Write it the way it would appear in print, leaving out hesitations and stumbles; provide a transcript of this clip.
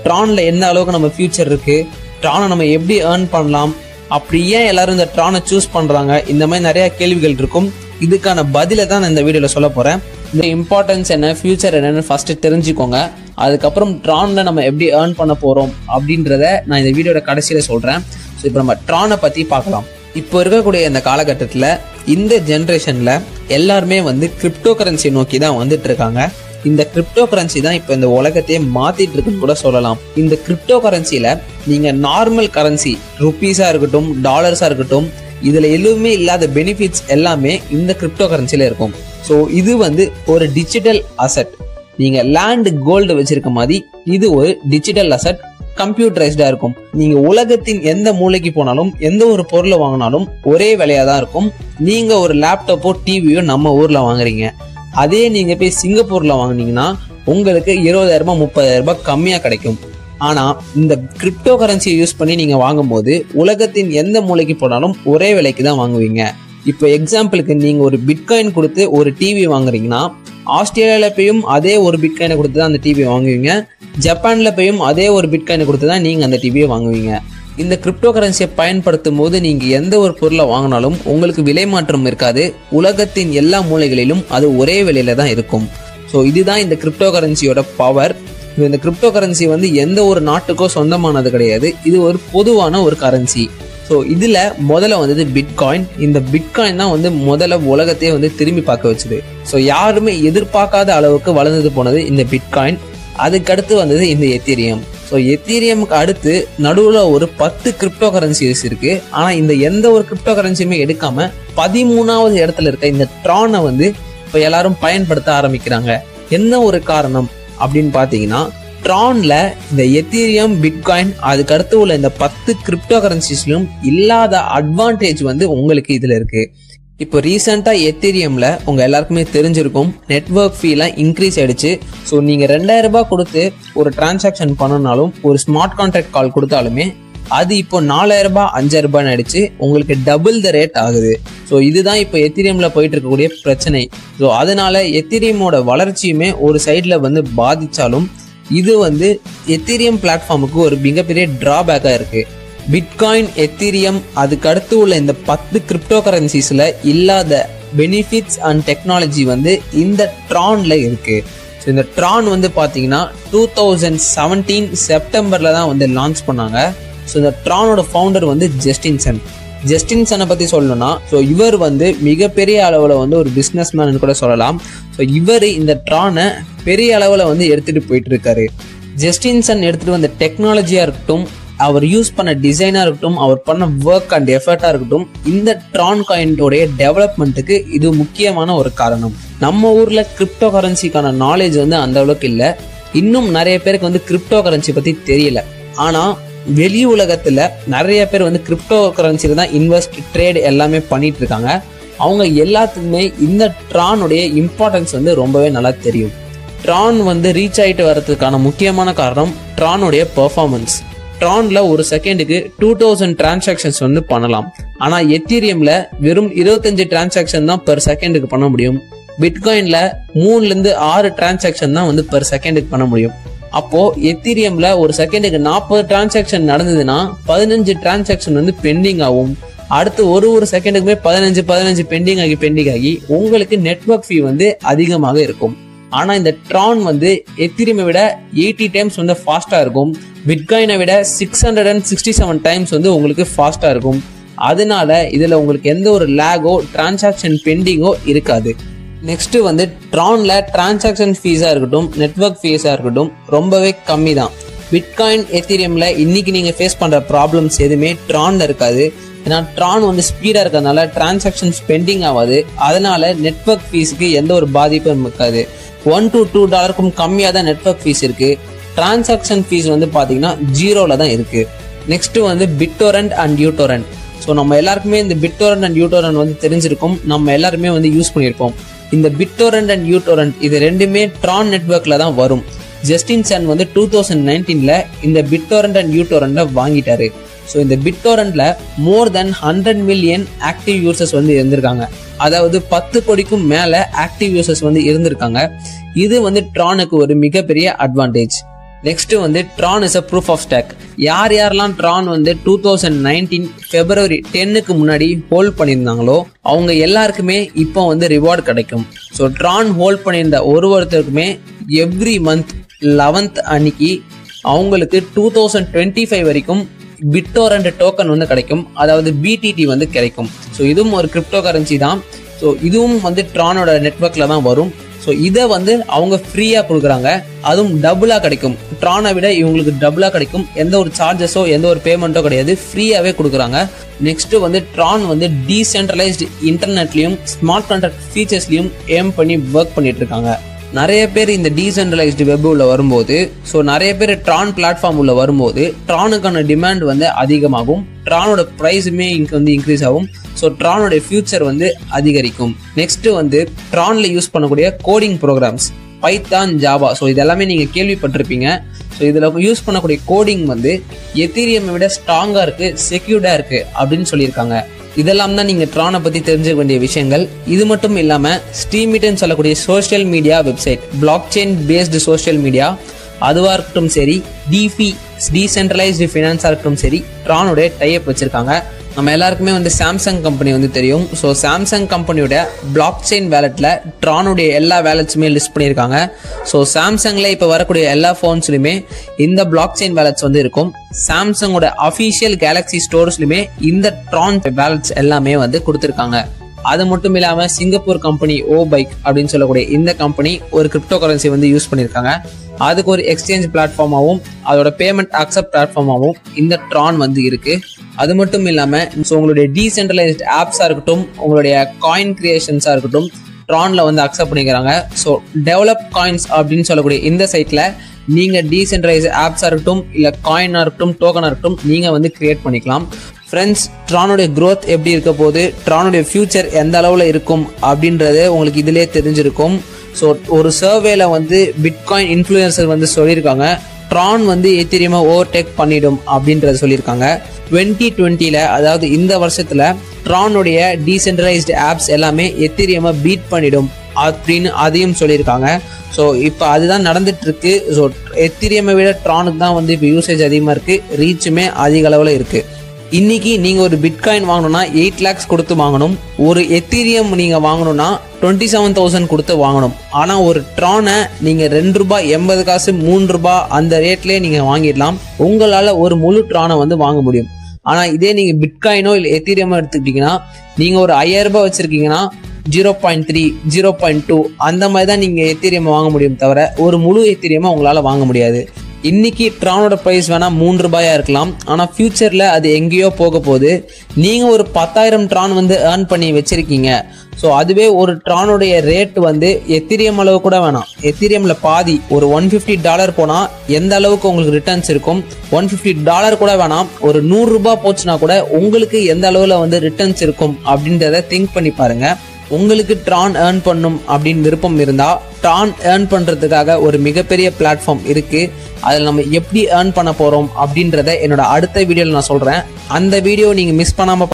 ட்ரான்ல எந்த அளவுக்கு நம்ம ஃபியூச்சர் இருக்கு, ட்ரானை நம்ம எப்படி ஏர்ன் பண்ணலாம், அப்படி ஏன் எல்லாரும் இந்த ட்ரானை சூஸ் பண்றாங்க, இந்த மாதிரி நிறைய கேள்விகள் இருக்கும். இதுக்கான பதிலை தான் நான் இந்த வீடியோல சொல்ல போறேன். இந்த இம்பார்ட்டன்ஸ் என்ன, ஃபியூச்சர் என்னன்னு ஃபர்ஸ்ட் தெரிஞ்சுக்கோங்க. அதுக்கப்புறம் ட்ரான்ல நம்ம எப்படி ஏர்ன் பண்ண போறோம் அப்படின்றத நான் இந்த வீடியோட கடைசியில சொல்றேன். ஸோ இப்போ நம்ம ட்ரானை பத்தி பார்க்கலாம். இப்போ இருக்கக்கூடிய இந்த காலகட்டத்தில் இந்த ஜென்ரேஷன்ல எல்லாருமே கிரிப்டோ கரன்சி நோக்கி தான் வந்துட்டு இருக்காங்க. இந்த கிரிப்டோ கரன்சி தான் இப்போ இந்த உலகத்தையே மாத்திட்டு இருக்குன்னு கூட சொல்லலாம். இந்த கிரிப்டோ கரன்சியில நீங்க நார்மல் கரன்சி ருபீஸா இருக்கட்டும், டாலர்ஸா இருக்கட்டும், இதுல எதுவுமே இல்லாத பெனிஃபிட்ஸ் எல்லாமே இந்த கிரிப்டோ கரன்சில இருக்கும். ஸோ இது ஒரு டிஜிட்டல் அசெட். நீங்க லேண்ட் கோல்டு வச்சிருக்க மாதிரி இது ஒரு டிஜிட்டல் அசெட், கம்ப்யூட்டரைஸ்டா இருக்கும். நீங்க உலகத்தின் எந்த மூலைக்கு போனாலும் எந்த ஒரு பொருளை வாங்கினாலும் ஒரே விலையா தான் இருக்கும். நீங்க ஒரு லேப்டாப்போ டிவியோ நம்ம ஊர்ல வாங்குறீங்க, அதே நீங்க போய் சிங்கப்பூர்ல வாங்கினீங்கன்னா உங்களுக்கு 20,000 30,000 கம்மியா கிடைக்கும். ஆனா இந்த கிரிப்டோ கரன்சியை யூஸ் பண்ணி நீங்க வாங்கும்போது உலகத்தின் எந்த மூலைக்கு போனாலும் ஒரே விலைக்கு தான் வாங்குவீங்க. இப்போ எக்ஸாம்பிளுக்கு நீங்க ஒரு பிட்காயின் கொடுத்து ஒரு டிவி வாங்குறீங்கன்னா ஆஸ்திரேலியால போயும் அதே ஒரு பிட்காயினை கொடுத்து தான் அந்த டிவியை வாங்குவீங்க, ஜப்பான்ல போயும் அதே ஒரு பிட்காயினை கொடுத்து தான் நீங்க அந்த டிவியை வாங்குவீங்க. இந்த கிரிப்டோ கரன்சியை பயன்படுத்தும் போது நீங்க எந்த ஒரு பொருளை வாங்கினாலும் உங்களுக்கு விலை மாற்றம் இருக்காது. உலகத்தின் எல்லா மூலைகளிலும் அது ஒரே விலையில தான் இருக்கும். ஸோ இதுதான் இந்த கிரிப்டோ கரன்சியோட பவர். இந்த கிரிப்டோ கரன்சி எந்த ஒரு நாட்டுக்கோ சொந்தமானது கிடையாது. இது ஒரு பொதுவான ஒரு கரன்சி. ஸோ இதுல முதல்ல பிட்காயின். இந்த பிட்காயின் தான் முதல்ல உலகத்தையே திரும்பி பார்க்க வச்சுது. ஸோ யாருமே எதிர்பார்க்காத அளவுக்கு வளர்ந்து போனது இந்த பிட்காயின். அதுக்கடுத்து இந்த எத்தீரியம். ஸோ எத்தீரியமுக்கு அடுத்து நடுவில் ஒரு 10 கிரிப்டோ கரன்சிஸ் இருக்கு. ஆனா இந்த எந்த ஒரு கிரிப்டோ கரன்சியுமே எடுக்காம 13வது இடத்துல இருக்க இந்த ட்ரானை இப்போ எல்லாரும் பயன்படுத்த ஆரம்பிக்கிறாங்க. என்ன ஒரு காரணம் அப்படின்னு பாத்தீங்கன்னா, ட்ரான்ல இந்த எத்தீரியம், பிட்காயின் அதுக்கடுத்து உள்ள இந்த 10 கிரிப்டோ கரன்சிஸ்லயும் இல்லாத அட்வான்டேஜ் உங்களுக்கு இதுல இருக்கு. இப்போ ரீசெண்டா எத்தீரியம்ல உங்க எல்லாருக்குமே தெரிஞ்சிருக்கும், நெட்வொர்க் ஃபீலாம் இன்க்ரீஸ் ஆயிடுச்சு. ஸோ நீங்க 2000 ரூபாய் கொடுத்து ஒரு டிரான்சாக்ஷன் பண்ணனாலும், ஒரு ஸ்மார்ட் கான்ட்ராக்ட் கால் கொடுத்தாலுமே அது இப்போ 4000 ரூபாய் 5000 ரூபாய் ஆயிடுச்சு. உங்களுக்கு டபுள் த ரேட் ஆகுது. ஸோ இதுதான் இப்போ எத்தீரியம்ல போயிட்டு இருக்கக்கூடிய பிரச்சனை. ஸோ அதனால எத்தீரியமோட வளர்ச்சியுமே ஒரு சைட்ல பாதிச்சாலும் இது எத்தீரியம் பிளாட்ஃபார்முக்கு ஒரு மிகப்பெரிய டிராபேக்கா இருக்கு. பிட்காயின், எத்தீரியம் அதுக்கடுத்து உள்ள இந்த 10 கிரிப்டோ கரன்சிஸ்ல இல்லாத பெனிஃபிட்ஸ் அண்ட் டெக்னாலஜி இந்த ட்ரான்ல இருக்கு. ஸோ இந்த ட்ரான் பாத்தீங்கன்னா 2017 செப்டம்பர்ல தான் லான்ச் பண்ணாங்க. ஸோ இந்த ட்ரானோட ஃபவுண்டர் ஜஸ்டின்சனை பத்தி சொல்லணும்னா, ஸோ இவர் மிகப்பெரிய அளவுல ஒரு பிசினஸ் மேன் கூட சொல்லலாம். ஸோ இவர் இந்த ட்ரானை பெரிய அளவுல எடுத்துட்டு போயிட்டு இருக்காரு. ஜஸ்டின்சன் எடுத்துட்டு வந்த டெக்னாலஜியா இருக்கட்டும், அவர் யூஸ் பண்ண டிசைனா இருக்கட்டும், அவர் பண்ண ஒர்க் அண்ட் எஃபர்ட்டா இருக்கட்டும், இந்த ட்ரான் காயினோடைய டெவலப்மெண்ட்டுக்கு இது முக்கியமான ஒரு காரணம். நம்ம ஊர்ல கிரிப்டோ கரன்சிக்கான நாலேஜ் அந்த அளவுக்கு இல்லை. இன்னும் நிறைய பேருக்கு கிரிப்டோ கரன்சி பத்தி தெரியல. ஆனா வெளி உலகத்துல நிறைய பேர் கிரிப்டோ கரன்சில தான் இன்வெஸ்ட், ட்ரேட் எல்லாமே பண்ணிட்டு இருக்காங்க. அவங்க எல்லாத்துக்குமே இந்த ட்ரானுடைய இம்பார்ட்டன்ஸ் ரொம்பவே நல்லா தெரியும். ட்ரான் ரீச் ஆயிட்டு வர்றதுக்கான முக்கியமான காரணம் ட்ரானுடைய பெர்ஃபார்மன்ஸ். ட்ரான்ல ஒரு செகண்டுக்கு 2000 டிரான்சாக்ஷன்ஸ் பண்ணலாம். ஆனா எத்தீரியம்ல வெறும் 25 டிரான்சாக்ஷன் தான் பெர் செகண்டுக்கு பண்ண முடியும். பிட்காயின்ல 3 to 6 டிரான்சாக்ஷன் தான் பெர் செகண்டுக்கு பண்ண முடியும். அப்போ எத்தீரியம்ல ஒரு செகண்டுக்கு 40 டிரான்சாக்ஷன் நடந்ததுன்னா 15 டிரான்சாக்ஷன் பெண்டிங் ஆகும். அடுத்து ஒரு செகண்டுக்குமே 15 பெண்டிங் ஆகி உங்களுக்கு நெட்வொர்க் ஃபீ அதிகமாக இருக்கும். ஆனா இந்த ட்ரான் எத்தீரியமை விட 80 டைம்ஸ் ஃபாஸ்டா இருக்கும். பிட்காயினை விட 667 டைம்ஸ் உங்களுக்கு ஃபாஸ்டா இருக்கும். அதனால இதுல உங்களுக்கு எந்த ஒரு லேகோ, டிரான்சாக்ஷன் பெண்டிங்கோ இருக்காது. நெக்ஸ்ட் ட்ரான்ல டிரான்சாக்ஷன் ஃபீஸா இருக்கட்டும், நெட்வொர்க் ஃபீஸா இருக்கட்டும் ரொம்பவே கம்மி தான். பிட்காயின், எத்தீரியம்ல இன்னைக்கு நீங்க ஃபேஸ் பண்ற ப்ராப்ளம்ஸ் எதுவுமே ட்ரான்ல இருக்காது. ஏன்னா ட்ரான் ஸ்பீடா இருக்கிறதுனால டிரான்சாக்ஷன் பெண்டிங் ஆகாது. அதனால நெட்வொர்க் ஃபீஸுக்கு எந்த ஒரு பாதிப்பும் இருக்காது. $1 to $2 கம்மியா தான் நெட்வொர்க் ஃபீஸ் இருக்கு. டிரான்சாக்ஷன் ஃபீஸ் பாத்தீங்கன்னா 0ல தான் இருக்கு. Next BitTorrent and uTorrent. So நம்ம எல்லாருக்குமே இந்த பிட்டோரண்ட் அண்ட் யூடோரண்ட் தெரிஞ்சிருக்கும். நம்ம எல்லாருமே யூஸ் பண்ணியிருப்போம். இந்த பிட்டோரண்ட் அண்ட் யூடோரண்ட் இது ரெண்டுமே ட்ரான் நெட்வொர்க்ல தான் வரும். ஜஸ்டின்சன் 2019ல இந்த பிட்டோரண்ட் அண்ட் யூடோரண்ட வாங்கிட்டாரு. ஸோ இந்த பிட்டோரண்ட்ல மோர் தென் 100 மில்லியன் ஆக்டிவ் யூசர்ஸ் இருந்திருக்காங்க. அதாவது 10 கோடிக்கும் மேல ஆக்டிவ் யூசர்ஸ் இருந்திருக்காங்க. இது ட்ரானுக்கு ஒரு மிகப்பெரிய அட்வான்டேஜ். நெக்ஸ்ட் வந்து Tron is a proof of stake. யார் யாரெல்லாம் Tron வந்து 2019 February 10க்கு முன்னாடி ஹோல்ட் பண்ணியிருந்தாங்களோ அவங்க எல்லாருக்குமே இப்போ வந்து ரிவார்டு கிடைக்கும். ஸோ Tron ஹோல்ட் பண்ணியிருந்த ஒருத்தருக்குமே எவ்ரி மந்த் 11th அன்னைக்கு அவங்களுக்கு 2025 வரைக்கும் BitTorrent டோக்கன் வந்து கிடைக்கும். அதாவது BTT வந்து கிடைக்கும். ஸோ இதுவும் ஒரு கிரிப்டோ கரன்சி தான். ஸோ இதுவும் வந்து Tronோட நெட்வொர்க்கில் தான் வரும். ஸோ இதை வந்து அவங்க ஃப்ரீயாக கொடுக்குறாங்க. அதுவும் டபுளாக கிடைக்கும். Tronனை விட இவங்களுக்கு டபுளாக கிடைக்கும். எந்த ஒரு சார்ஜஸோ எந்த ஒரு பேமெண்ட்டோ கிடையாது, ஃப்ரீயாகவே கொடுக்குறாங்க. நெக்ஸ்ட் வந்து Tron வந்து டீசென்ட்ரலைஸ்டு இன்டர்நெட்லையும் ஸ்மார்ட் கான்ட்ராக்ட் ஃபீச்சர்ஸ்லையும் ஏம் பண்ணி ஒர்க் பண்ணிட்டு இருக்காங்க. நிறைய பேர் இந்த டீசென்ட்ரலைஸ்டு வெப் உள்ள வரும்போது, ஸோ நிறைய பேர் Tron பிளாட்ஃபார்ம் உள்ள வரும்போது Tronனுக்கான டிமாண்ட் வந்து அதிகமாகும். Tronோட ப்ரைஸுமே இங்கே வந்து இன்க்ரீஸ் ஆகும். ஸோ Tronோட ஃபியூச்சர் வந்து அதிகரிக்கும். நெக்ஸ்ட் வந்து Tronல யூஸ் பண்ணக்கூடிய coding programs Python, Java, so இதெல்லாமே நீங்கள் கேள்விப்பட்டிருப்பீங்க. ஸோ இதில் யூஸ் பண்ணக்கூடிய கோடிங் வந்து எத்தீரியமை விட ஸ்ட்ராங்காக இருக்குது, செக்யூர்டாக இருக்குது அப்படின்னு சொல்லியிருக்காங்க. இதெல்லாம் தான் நீங்கள் Tronனை பற்றி தெரிஞ்சுக்க வேண்டிய விஷயங்கள். இது மட்டும் இல்லாமல் ஸ்ட்ரீமிட்னு சொல்லக்கூடிய social media website, block chain based social media, அதுவாக இருக்கட்டும் சரி, டிஃபி டீசென்ட்ரலைஸ்டு ஃபினான்ஸாக இருக்கட்டும் சரி, Tronோட டைப் வச்சுருக்காங்க. நம்ம எல்லாருக்குமே வந்து சாம்சங் கம்பெனி வந்து தெரியும். ஸோ சாம்சங் கம்பெனியோட பிளாக் செயின் வேலெட்டில் Tronனுடைய எல்லா வேலட்ஸுமே லிஸ்ட் பண்ணியிருக்காங்க. ஸோ சாம்சங்கில் இப்போ வரக்கூடிய எல்லா ஃபோன்ஸ்லையுமே இந்த பிளாக் செயின் வேலட்ஸ் வந்து இருக்கும். சாம்சங்கோட அஃபிஷியல் கேலக்ஸி ஸ்டோர்ஸ்லையுமே இந்த Tron வேலட்ஸ் எல்லாமே வந்து கொடுத்துருக்காங்க. அது மட்டும் இல்லாமல் சிங்கப்பூர் கம்பெனி பைக் அப்படின்னு சொல்லக்கூடிய இந்த கம்பெனி ஒரு கிரிப்டோ கரன்சி வந்து யூஸ் பண்ணியிருக்காங்க. அதுக்கு ஒரு எக்ஸ்சேஞ்ச் பிளாட்ஃபார்மாகவும் அதோட பேமெண்ட் அக்செப்ட் பிளாட்ஃபார்மாகவும் இந்த Tron வந்து இருக்கு. அது மட்டும் இல்லாமல் ஸோ உங்களுடைய டீசென்ட்ரலைஸ்ட் ஆப்ஸாக இருக்கட்டும், உங்களுடைய காயின் கிரியேஷன்ஸாக இருக்கட்டும், Tronல வந்து அக்செப்ட் பண்ணிக்கிறாங்க. ஸோ டெவலப் காயின்ஸ் அப்படின்னு சொல்லக்கூடிய இந்த சைட்டில் நீங்கள் டீசென்ட்ரலைஸ் ஆப்ஸாக இருக்கட்டும், இல்லை காயினாக இருக்கட்டும், டோக்கனாக இருக்கட்டும், நீங்கள் வந்து கிரியேட் பண்ணிக்கலாம். ஃப்ரெண்ட்ஸ், Tronனுடைய க்ரோத் எப்படி இருக்க போது, Tronனுடைய ஃபியூச்சர் எந்த அளவில் இருக்கும் அப்படின்றது உங்களுக்கு இதிலே தெரிஞ்சிருக்கும். ஸோ ஒரு சர்வேல வந்து பிட்காயின் இன்ஃப்ளூயன்சர் வந்து சொல்லியிருக்காங்க Tron வந்து எத்தீரியமை ஓவர்டேக் பண்ணிடும் அப்படின்றத சொல்லியிருக்காங்க. 2020ல, அதாவது இந்த வருஷத்துல Tronனுடைய டீசென்ட்ரலைஸ்டு ஆப்ஸ் எல்லாமே எத்தீரியமை பீட் பண்ணிடும் அப்படின்னு அதையும் சொல்லியிருக்காங்க. ஸோ இப்போ அதுதான் நடந்துட்டு இருக்கு. ஸோ எத்தீரியமை விட Tronனுக்கு தான் வந்து இப்போ யூசேஜ் அதிகமாக இருக்கு, ரீச்சுமே அதிக அளவில் இருக்கு. இன்னைக்கு நீங்கள் ஒரு பிட்காயின் வாங்கணும்னா 8 lakhs கொடுத்து வாங்கணும். ஒரு எத்தீரியம் நீங்கள் வாங்கணும்னா 27,000 கொடுத்து வாங்கணும். ஆனால் ஒரு Tronனை நீங்கள் $2.80 $3 அந்த ரேட்லேயே நீங்கள் வாங்கிடலாம். உங்களால் ஒரு முழு Tronனை வந்து வாங்க முடியும். ஆனால் இதே நீங்கள் பிட்காயினோ இல்லை எத்தீரியமோ எடுத்துக்கிட்டிங்கன்னா, நீங்கள் ஒரு 5,000 ரூபாய் வச்சுருக்கீங்கன்னா 0.3 0.2 அந்த மாதிரி தான் நீங்கள் எத்தீரியமை வாங்க முடியும், தவிர ஒரு முழு எத்தீரியமை உங்களால் வாங்க முடியாது. இன்னைக்கு Tronோட ப்ரைஸ் வேணால் $3 இருக்கலாம், ஆனால் ஃபியூச்சரில் அது எங்கேயோ போக போகுது. நீங்கள் ஒரு 10,000 Tron வந்து ஏர்ன் பண்ணி வச்சுருக்கீங்க. ஸோ அதுவே ஒரு Tronனுடைய ரேட் வந்து எத்தீரியம் அளவு கூட வேணாம், எத்தீரியமில் பாதி ஒரு $150 போனால் எந்த அளவுக்கு உங்களுக்கு ரிட்டர்ன்ஸ் இருக்கும், $150 கூட வேணாம், ஒரு $100 போச்சுன்னா கூட உங்களுக்கு எந்த அளவில் வந்து ரிட்டர்ன்ஸ் இருக்கும் அப்படின்றத திங்க் பண்ணி பாருங்கள். உங்களுக்கு Tron ஏர்ன் பண்ணும் அப்படின்னு விருப்பம் இருந்தால் Tron ஏர்ன் பண்ணுறதுக்காக ஒரு மிகப்பெரிய பிளாட்ஃபார்ம் இருக்குது. அதில் நம்ம எப்படி ஏர்ன் பண்ண போகிறோம் அப்படின்றத என்னோட அடுத்த வீடியோவில் நான் சொல்கிறேன். அந்த வீடியோ நீங்கள் மிஸ் பண்ணாமல்